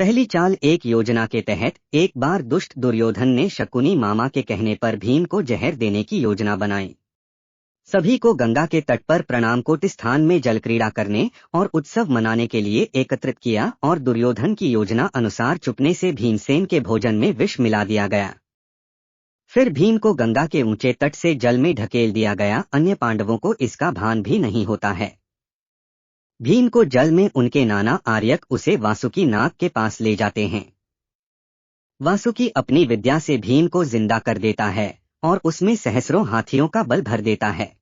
पहली चाल एक योजना के तहत एक बार दुष्ट दुर्योधन ने शकुनी मामा के कहने पर भीम को जहर देने की योजना बनाई। सभी को गंगा के तट पर प्रणामकोट स्थान में जल क्रीड़ा करने और उत्सव मनाने के लिए एकत्रित किया और दुर्योधन की योजना अनुसार चुपने से भीमसेन के भोजन में विष मिला दिया गया। फिर भीम को गंगा के ऊंचे तट से जल में ढकेल दिया गया। अन्य पांडवों को इसका भान भी नहीं होता है। भीम को जल में उनके नाना आर्यक उसे वासुकी नाग के पास ले जाते हैं। वासुकी अपनी विद्या से भीम को जिंदा कर देता है और उसमें सहस्रों हाथियों का बल भर देता है।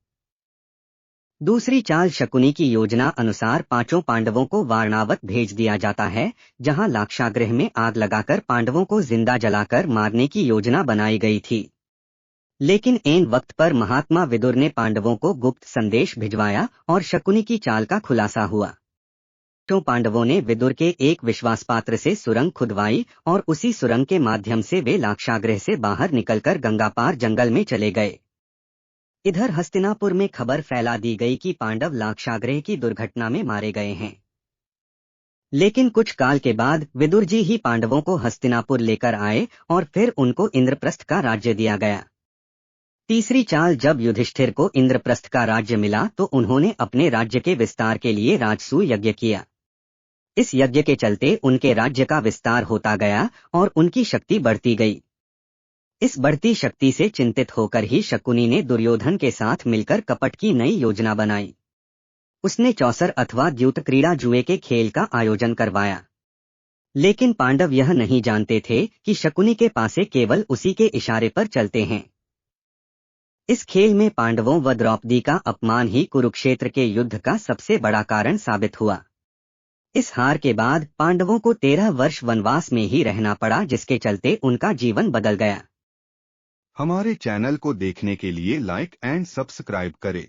दूसरी चाल शकुनी की योजना अनुसार पांचों पांडवों को वारणावत भेज दिया जाता है, जहां लाक्षागृह में आग लगाकर पांडवों को जिंदा जलाकर मारने की योजना बनाई गई थी। लेकिन ऐन वक्त पर महात्मा विदुर ने पांडवों को गुप्त संदेश भिजवाया और शकुनी की चाल का खुलासा हुआ। तो पांडवों ने विदुर के एक विश्वासपात्र से सुरंग खुदवाई और उसी सुरंग के माध्यम से वे लाक्षागृह से बाहर निकलकर गंगा पार जंगल में चले गए। इधर हस्तिनापुर में खबर फैला दी गई कि पांडव लाक्षागृह की दुर्घटना में मारे गए हैं। लेकिन कुछ काल के बाद विदुर जी ही पांडवों को हस्तिनापुर लेकर आए और फिर उनको इंद्रप्रस्थ का राज्य दिया गया। तीसरी चाल जब युधिष्ठिर को इंद्रप्रस्थ का राज्य मिला तो उन्होंने अपने राज्य के विस्तार के लिए राजसूय यज्ञ किया। इस यज्ञ के चलते उनके राज्य का विस्तार होता गया और उनकी शक्ति बढ़ती गई। इस बढ़ती शक्ति से चिंतित होकर ही शकुनी ने दुर्योधन के साथ मिलकर कपट की नई योजना बनाई। उसने चौसर अथवा द्यूत क्रीड़ा जुए के खेल का आयोजन करवाया। लेकिन पांडव यह नहीं जानते थे कि शकुनी के पासे केवल उसी के इशारे पर चलते हैं। इस खेल में पांडवों व द्रौपदी का अपमान ही कुरुक्षेत्र के युद्ध का सबसे बड़ा कारण साबित हुआ। इस हार के बाद पांडवों को 13 वर्ष वनवास में ही रहना पड़ा, जिसके चलते उनका जीवन बदल गया। हमारे चैनल को देखने के लिए लाइक एंड सब्सक्राइब करें।